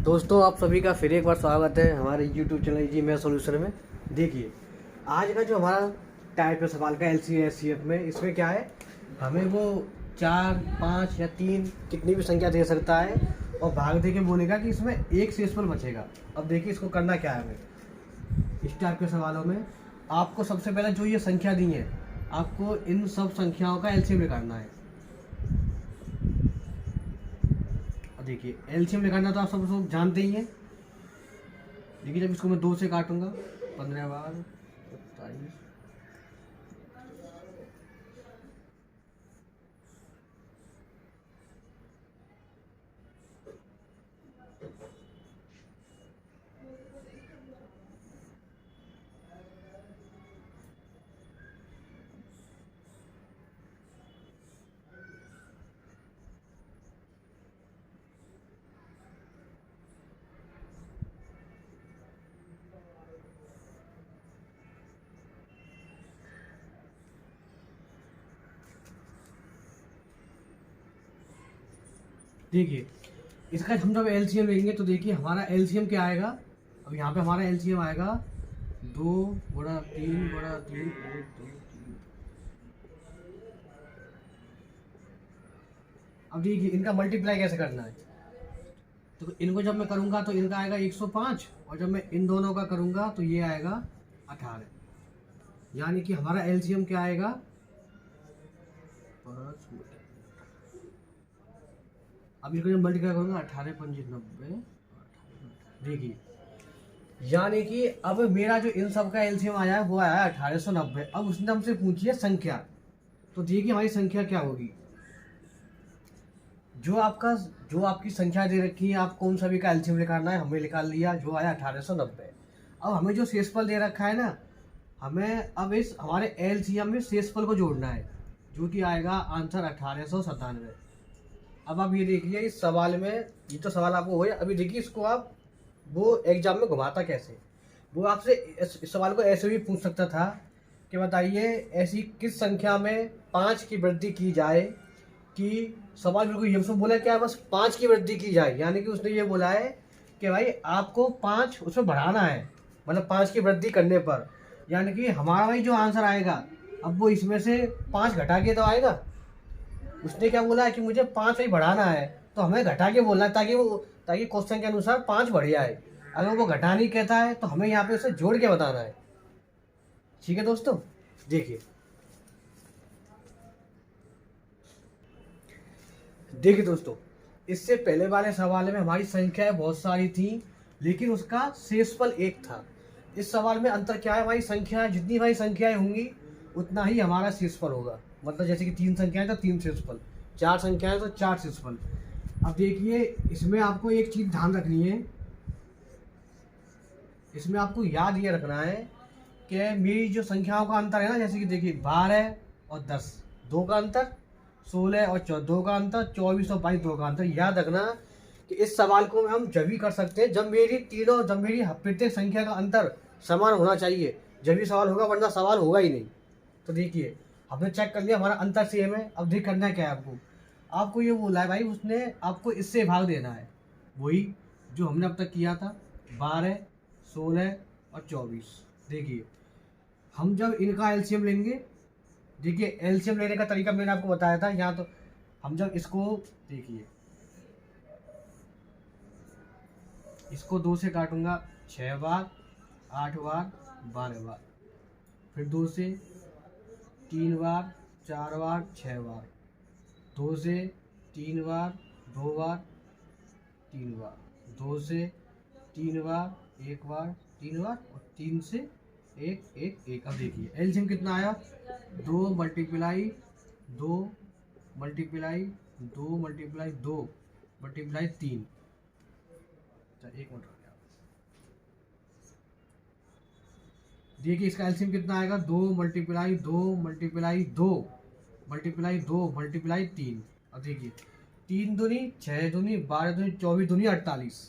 दोस्तों, आप सभी का फिर एक बार स्वागत है हमारे YouTube चैनल जी मैं सॉल्यूशन में। देखिए, आज का जो हमारा टाइप है सवाल का LCS-CF में, इसमें क्या है, हमें वो 4, 5 या 3 कितनी भी संख्या दे सकता है और भाग दे के बोलेगा कि इसमें एक शेषफल बचेगा। अब देखिए इसको करना क्या है। हमें इस टाइप के सवालों में आपको सबसे पहले जो ये संख्या दी है, आपको इन सब संख्याओं का LCM निकालना है। देखिए एलसीएम निकालना तो आप सब जानते ही हैं। देखिए जब इसको मैं 2 से काटूंगा, 15 बार 27। देखिए इसका हम जब एलसीएम लेंगे तो देखिए हमारा एलसीएम क्या आएगा। अब यहाँ पे हमारा एलसीएम आएगा 2 बड़ा 3 बड़ा 3 1 2 3। अब देखिए इनका मल्टीप्लाई कैसे करना है। तो इनको जब मैं करूँगा तो इनका आएगा 105 और जब मैं इन दोनों का करूँगा तो ये आएगा 18। यानी कि हमारा एलसीएम क्या आएगा 5। अब इसको जब मल्टीप्लाई करूँगा 18 पंजी 90। देखिए यानी कि अब मेरा जो इन सब का एलसीएम आया है वो आया है 1890। अब उसने हमसे पूछी है संख्या, तो देखिए हमारी संख्या क्या होगी। जो आपकी संख्या दे रखी है, आप कौन सा भी का एलसीएम निकालना है, हमें निकाल लिया, जो आया 1890। अब हमें जो शेषफल दे रखा है ना, हमें अब इस हमारे एलसीएम में शेषफल को जोड़ना है, जो कि आएगा आंसर 1897। अब आप ये देखिए इस सवाल में, ये तो सवाल आपको हो, अभी देखिए इसको आप वो एग्जाम में घुमाता कैसे। वो आपसे इस सवाल को ऐसे भी पूछ सकता था कि बताइए ऐसी किस संख्या में 5 की वृद्धि की जाए, कि सवाल बिल्कुल ये उसमें बोला क्या, बस 5 की वृद्धि की जाए। यानी कि उसने ये बोला है कि भाई आपको 5 उसमें बढ़ाना है, मतलब 5 की वृद्धि करने पर। यानी कि हमारा भाई जो आंसर आएगा, अब वो इसमें से 5 घटा के तो आएगा। उसने क्या बोला है कि मुझे 5 ही बढ़ाना है, तो हमें घटा के बोलना है ताकि क्वेश्चन के अनुसार 5 बढ़ जाए। अगर वो घटा नहीं कहता है तो हमें यहाँ पे उसे जोड़ के बताना है। ठीक है दोस्तों, देखिए दोस्तों, इससे पहले वाले सवाल में हमारी संख्याएं बहुत सारी थी, लेकिन उसका शेषफल एक था। इस सवाल में अंतर क्या है, हमारी संख्या जितनी हमारी संख्याएं होंगी उतना ही हमारा शेषफल होगा। मतलब जैसे कि 3 संख्याएं तो 3 शेषफल, 4 संख्याएं तो 4 शेषफल। अब देखिए इसमें आपको एक चीज ध्यान रखनी है, इसमें आपको याद ये रखना है कि मेरी जो संख्याओं का अंतर है ना, जैसे कि देखिए 12 और 10 2 का अंतर, 16 और 2 का अंतर, 24 और 22 2 का अंतर। याद रखना कि इस सवाल को हम जब भी कर सकते हैं जब मेरी प्रत्येक संख्या का अंतर समान होना चाहिए, जब भी सवाल होगा, वरना सवाल होगा ही नहीं। तो देखिए हमने चेक कर लिया हमारा अंतर सेम है। अब देख करना क्या है, आपको ये बोला है भाई, उसने आपको इससे भाग देना है, वही जो हमने अब तक किया था, 12, 16 और 24। देखिए हम जब इनका एलसीएम लेंगे, देखिए एलसीएम लेने का तरीका मैंने आपको बताया था। यहाँ तो हम जब इसको देखिए, इसको 2 से काटूंगा 6 बार, 8 बार, 12 बार, फिर 2 से 3 बार, 4 बार, 6 बार, 2 से 3 बार, 2 बार, 3 बार, 2 से 3 बार, 1 बार, 3 बार, और 3 से 1 1 1। अब देखिए एलसीएम कितना आया, 2 मल्टीप्लाई 2 मल्टीप्लाई 2 मल्टीप्लाई 2 मल्टीप्लाई 3। एक मिनट, देखिए इसका एलसीएम कितना आएगा, 2 मल्टीप्लाई 2 मल्टीप्लाई 2 मल्टीप्लाई 2 मल्टीप्लाई 3। अब देखिए 3 दूनी 6 दूनी 12 दूनी 24 दूनी 48।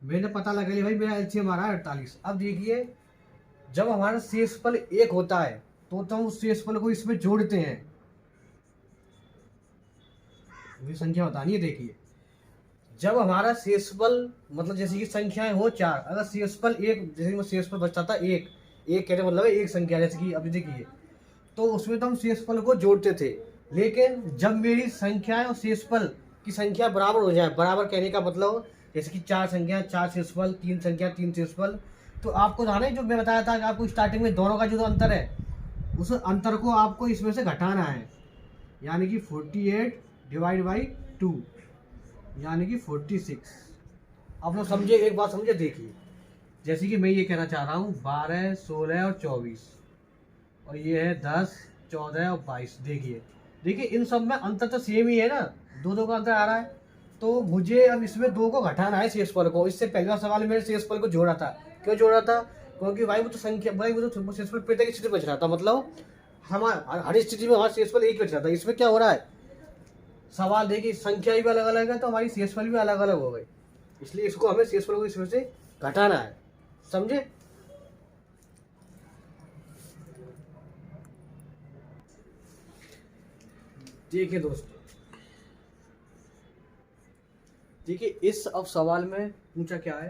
मैंने पता लगा लिया भाई मेरा एलसीएम आ रहा है 48। अब देखिए जब हमारा शेषफल 1 होता है तो हम उस शेषफल को इसमें जोड़ते हैं। ये संख्या बतानी है, देखिए जब हमारा शेषफल मतलब जैसे कि संख्याएं हो चार, अगर शेषफल एक, जैसे कि शेषफल बचता था एक, एक कहने मतलब है एक संख्या, जैसे कि अभी देखिए, तो उसमें तो हम शेषफल को जोड़ते थे। लेकिन जब मेरी संख्याएं और शेषफल की संख्या बराबर हो जाए, बराबर कहने का मतलब जैसे कि चार संख्या चार शेषफल, तीन संख्या तीन शेषफल, तो आपको ध्यान है जो मैं बताया था कि आपको स्टार्टिंग में दोनों का जो अंतर है, उस अंतर को आपको इसमें से घटाना है, यानी कि 48 डिवाइड बाई 2, यानी कि 46। आप लोग समझे, एक बात समझे, देखिए जैसे कि मैं ये कहना चाह रहा हूँ 12 16 और 24, और ये है 10 14 और 22। देखिए देखिए इन सब में अंतर तो सेम ही है ना, दो दो का अंतर आ रहा है। तो मुझे अब इसमें दो को घटाना है शेषफल को। इससे पहला सवाल में मैंने शेषफल को जोड़ा था, क्यों जोड़ा था, क्योंकि भाई वो तो संख्या, भाई वो तो शेषफल प्रत्येक स्थिति बच रहा था, मतलब हमारा हर स्थिति में हमारा शेषफल एक बच रहा था। इसमें क्या हो रहा है, सवाल देखिए संख्या भी अलग अलग है तो हमारी शेषफल भी अलग अलग हो गई, इसलिए इसको हमें शेषफल को इसमें से घटाना है, समझे। देखिए दोस्तों, देखिए इस अब सवाल में पूछा क्या है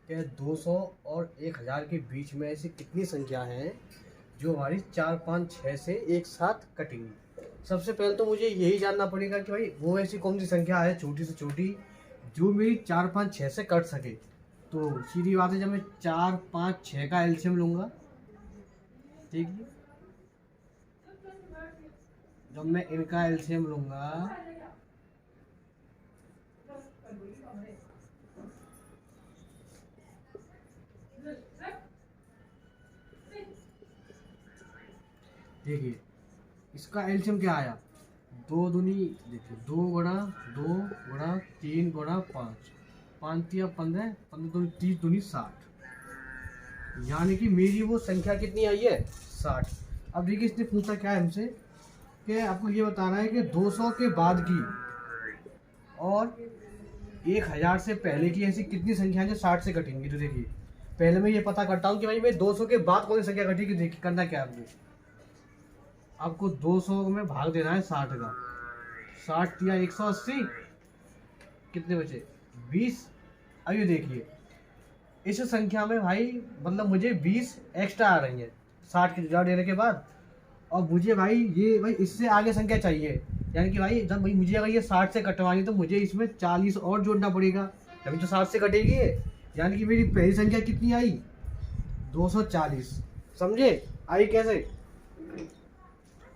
कि 200 और 1000 के बीच में ऐसी कितनी संख्या हैं जो हमारी 4 5 6 से एक साथ कटेंगी। सबसे पहले तो मुझे यही जानना पड़ेगा कि भाई वो ऐसी कौन सी संख्या है छोटी से छोटी जो मेरी 4 5 6 से कट सके। तो सीधी बात है, जब मैं 4 5 6 का एलसीएम लूँगा, ठीक है, जब मैं इनका एलसीएम लूँगा देखिए इसका एलसीएम क्या आया, दो दूनी, देखिए 2 गुणा 2 गुणा 3 गुणा 5, 5 तिया 15, 15 दूनी 30 दूनी 60, यानी कि मेरी वो संख्या कितनी आई है 60। अब देखिए इसने पूछा क्या है हमसे कि आपको ये बताना है कि 200 के बाद की और 1000 से पहले की ऐसी कितनी संख्या है जो 60 से कटेंगी। तो देखिए पहले मैं ये पता करता हूँ कि भाई मैं 200 के बाद कौन सी संख्या घटेगी। देखिए करना क्या है आपको 200 में भाग देना है 60 का, 60 या 180, कितने बचे 20। अब ये देखिए इस संख्या में भाई मतलब मुझे 20 एक्स्ट्रा आ रही है 60 के जवाब देने के बाद, और मुझे भाई ये भाई इससे आगे संख्या चाहिए, यानी कि भाई जब भाई मुझे अगर ये 60 से कटवानी तो मुझे इसमें 40 और जोड़ना पड़ेगा, तभी तो 60 से कटेगी ये। यानी कि मेरी पहली संख्या कितनी आई 240, समझे आई कैसे।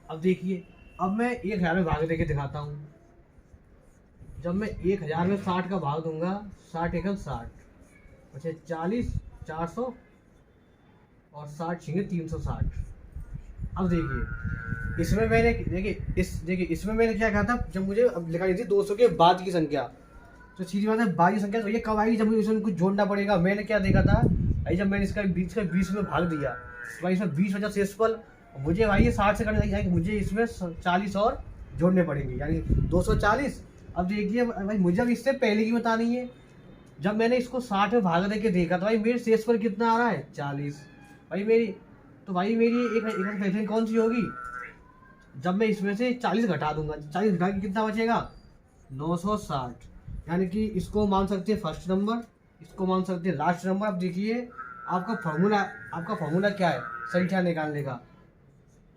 अब देखिए अब मैं 1000 में भाग देके दिखाता हूँ। जब मैं 1000 में 60 का भाग दूंगा, 60 एकम 60 बचे 40, 400 और 60 छिंगे 360। अब देखिए इसमें मैंने देखिए इसमें मैंने क्या कहा था, जब मुझे अब लिखाई थी 200 के बाद की संख्या, तो सीधी बात है बाद की संख्या तो ये कब आएगी जब मुझे इसमें कुछ जोड़ना पड़ेगा। मैंने क्या देखा था भाई, जब मैंने इसका 20 में भाग दिया तो भाई इसमें 20 बचा शेषफल, मुझे भाई ये 60 से करने लगी, मुझे इसमें 40 और जोड़ने पड़ेंगे, यानी 240। अब देखिए भाई मुझे अब इससे पहले की बतानी है, जब मैंने इसको 60 में भाग दे के देखा तो भाई मेरे शेषफल कितना आ रहा है 40। भाई मेरी तो भाई मेरी एक कैलकुलेशन कौन सी होगी, जब मैं इसमें से 40 घटा दूंगा, 40 घटा के कितना बचेगा 960, यानी कि इसको मान सकते हैं फर्स्ट नंबर, इसको मान सकते हैं लास्ट नंबर। अब देखिए आपका फॉर्मूला क्या है संख्या निकालने का,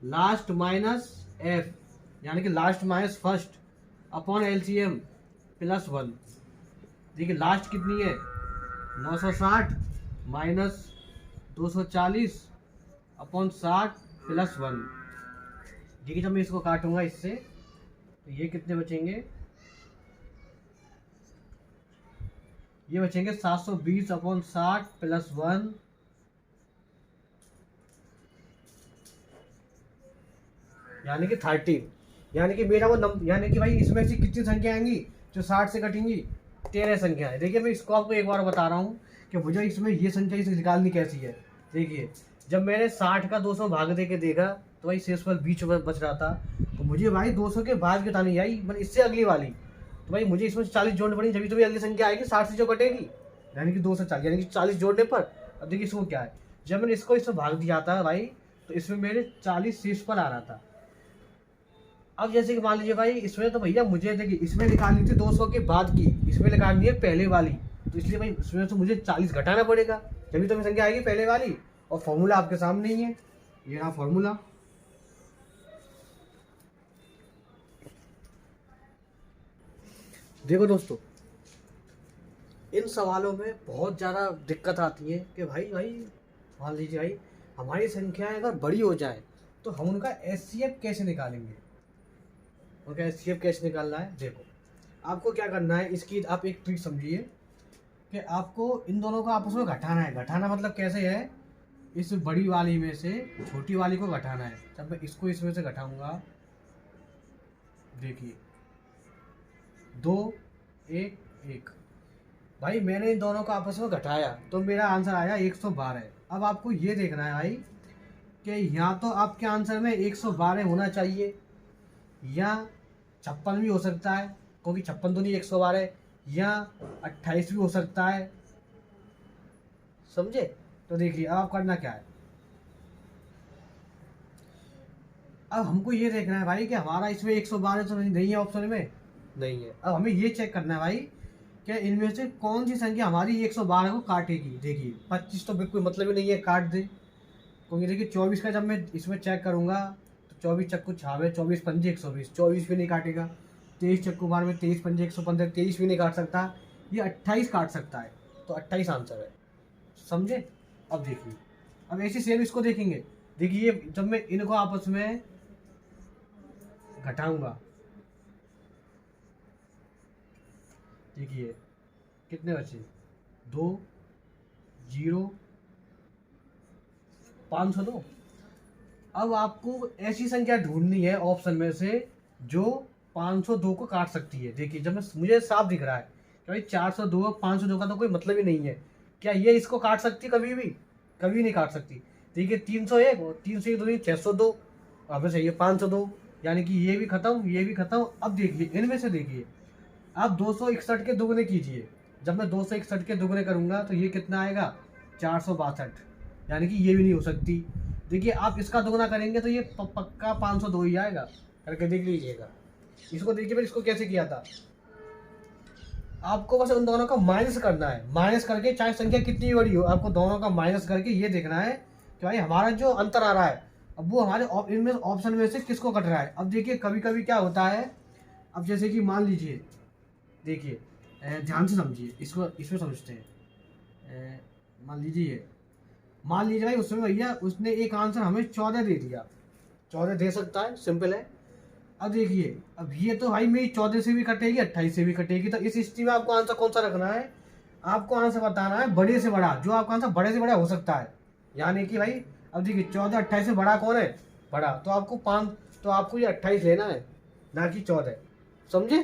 लास्ट माइनस एफ, यानी कि last minus first upon LCM plus 1। देखिए लास्ट कितनी है 960 माइनस 240 अपॉन 60 प्लस 1। देखिए जब मैं इसको काटूंगा इससे तो ये कितने बचेंगे, ये बचेंगे 720 अपॉन 60 प्लस 1, यानी कि 13। यानी कि मेरा वो नंबर, यानी कि भाई इसमें से कितनी संख्या आएंगी जो 60 से कटेंगी, 13 संख्या है। देखिए मैं इसको आपको एक बार बता रहा हूँ कि मुझे इसमें ये संख्या इसे निकालनी कैसी है। देखिए जब मैंने 60 का 200 भाग दे के देखा तो भाई शेषफल बीच में बच रहा था, तो मुझे भाई 200 के बाद की बतानी आई, मतलब इससे अगली वाली, तो भाई मुझे इसमें 40 जोड़नी पड़ेगी, जब तो अगली संख्या आएगी 60 से जो कटेगी, यानी कि 240, यानी कि 40 जोड़ने पर। अब देखिए इसको क्या है, जब मैंने इसको इसमें भाग दिया था भाई तो इसमें मेरे 40 शेषफल आ रहा था, अब जैसे कि मान लीजिए भाई इसमें तो भैया मुझे देखिए इसमें निकालनी थी 200 के बाद की, इसमें निकालनी है पहले वाली, तो इसलिए भाई इसमें तो मुझे 40 घटाना पड़ेगा, तभी तो मेरी संख्या आएगी पहले वाली। और फॉर्मूला आपके सामने ही है, ये रहा फॉर्मूला। देखो दोस्तों, इन सवालों में बहुत ज़्यादा दिक्कत आती है कि भाई मान लीजिए भाई हमारी संख्याएं अगर बड़ी हो जाए तो हम उनका एचसीएफ कैसे निकालेंगे। उनका एचसीएफ कैसे निकालना है, देखो आपको क्या करना है, इसकी आप एक ट्रिक समझिए कि आपको इन दोनों को आपस में घटाना है। घटाना मतलब कैसे है, इस बड़ी वाली में से छोटी वाली को घटाना है। जब मैं इसको इसमें से घटाऊंगा, देखिए 2 1 1, भाई मैंने इन दोनों को आपस में घटाया तो मेरा आंसर आया 112। अब आपको ये देखना है भाई कि यहाँ तो आपके आंसर में 112 होना चाहिए, या 56 भी हो सकता है, क्योंकि 56 तो नहीं 112, या 28 भी हो सकता है, समझे। तो देखिए अब आप करना क्या है, अब हमको ये देखना है भाई कि हमारा इसमें 112 तो नहीं है, ऑप्शन में नहीं है। अब हमें ये चेक करना है भाई कि इनमें से कौन सी संख्या हमारी 112 को काटेगी। देखिए 25 तो बिल्कुल मतलब ही नहीं है काट दे, क्योंकि देखिए 24 का जब मैं इसमें चेक करूंगा तो 24 चक्कू 26, 24 पंजे 120, 24 भी नहीं काटेगा। 23 चक्कू बार में 23 पंजे 115, 23 भी नहीं काट सकता। ये 28 काट सकता है, तो 28 आंसर है, समझे। अब देखिए, अब ऐसी सेम इसको देखेंगे। देखिए जब मैं इनको आपस में घटाऊंगा, देखिए कितने बचे, 2 0 502। अब आपको ऐसी संख्या ढूंढनी है ऑप्शन में से जो 502 को काट सकती है। देखिए जब मैं मुझे साफ दिख रहा है कि भाई 402 और 502 का तो कोई मतलब ही नहीं है, क्या ये इसको काट सकती कभी भी, कभी नहीं काट सकती। देखिए 301 और 301 दूनी 602, अब सही है 502, यानी कि ये भी खत्म ये भी खत्म। अब देखिए इनमें से देखिए आप 261 के दुगने कीजिए, जब मैं 261 के दुगने करूंगा तो ये कितना आएगा 462, यानी कि ये भी नहीं हो सकती। देखिए आप इसका दुगना करेंगे तो ये पक्का 502 ही आएगा, करके देख लीजिएगा। इसको देखिए मैंने इसको कैसे किया था, आपको बस उन दोनों का माइनस करना है, माइनस करके चाहे संख्या कितनी बड़ी हो आपको दोनों का माइनस करके ये देखना है कि भाई हमारा जो अंतर आ रहा है अब वो हमारे इनमें ऑप्शन में से किसको कट रहा है। अब देखिए कभी कभी क्या होता है, अब जैसे कि मान लीजिए, देखिए ध्यान से समझिए इसको, इसमें समझते हैं। मान लीजिए भाई उसमें भैया उसने एक आंसर हमें 14 दे दिया, 14 दे सकता है, सिंपल है। अब देखिए अब ये तो भाई मेरी 14 से भी कटेगी 28 से भी कटेगी, तो इस स्थिति में आपको आंसर कौन सा रखना है, आपको आंसर बताना है बड़े से बड़ा, जो आपका आंसर बड़े से बड़ा हो सकता है। यानी कि भाई अब देखिए 14 28 से बड़ा कौन है, बड़ा, तो आपको 5, तो आपको ये 28 लेना है ना कि 14, समझे।